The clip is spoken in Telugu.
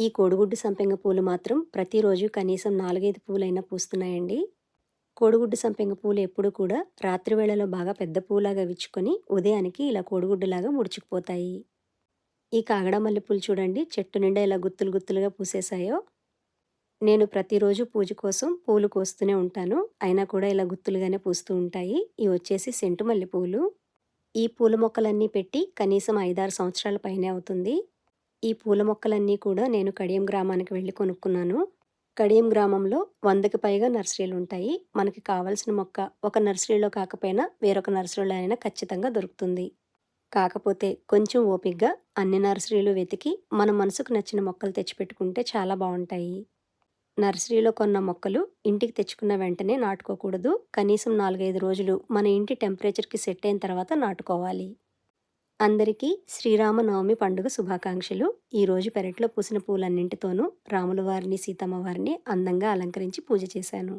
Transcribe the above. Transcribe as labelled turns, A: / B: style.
A: ఈ కోడిగుడ్డు సంపెంగ పూలు మాత్రం ప్రతిరోజు కనీసం 4, 5 పూలైనా పూస్తున్నాయండి. కోడిగుడ్డు సంపెంగ పూలు ఎప్పుడూ కూడా రాత్రి వేళలో బాగా పెద్ద పూలాగా విచ్చుకొని ఉదయానికి ఇలా కోడిగుడ్డులాగా ముడుచుకుపోతాయి. ఈ కాగడ మల్లెపూలు చూడండి చెట్టు నిండా ఎలా గుత్తులు గుత్తులుగా పూసేశాయో. నేను ప్రతిరోజు పూజ కోసం పూలు కోస్తూనే ఉంటాను. అయినా కూడా ఇలా గుత్తులుగానే పూస్తూ ఉంటాయి. ఇవి వచ్చేసి సెంటు మల్లెపూలు. ఈ పూల మొక్కలన్నీ పెట్టి కనీసం 5, 6 సంవత్సరాల పైనే అవుతుంది. ఈ పూల మొక్కలన్నీ కూడా నేను కడియం గ్రామానికి వెళ్లి కొనుక్కున్నాను. కడియం గ్రామంలో 100కి పైగా నర్సరీలుంటాయి. మనకి కావాల్సిన మొక్క ఒక నర్సరీలో కాకపోయినా వేరొక నర్సరీలో అయినా ఖచ్చితంగా దొరుకుతుంది. కాకపోతే కొంచెం ఓపికగా అన్ని నర్సరీలు వెతికి మన మనసుకు నచ్చిన మొక్కలు తెచ్చిపెట్టుకుంటే చాలా బావుంటాయి. నర్సరీలో కొన్న మొక్కలు ఇంటికి తెచ్చుకున్న వెంటనే నాటుకోకూడదు. కనీసం 4, 5 రోజులు మన ఇంటి టెంపరేచర్‌కి సెట్ అయిన తర్వాత నాటుకోవాలి. అందరికీ శ్రీరామనవమి పండుగ శుభాకాంక్షలు. ఈరోజు పెరట్లో పూసిన పూలన్నింటితోనూ రాముల వారిని, సీతమ్మ వారిని అందంగా అలంకరించి పూజ చేశాను.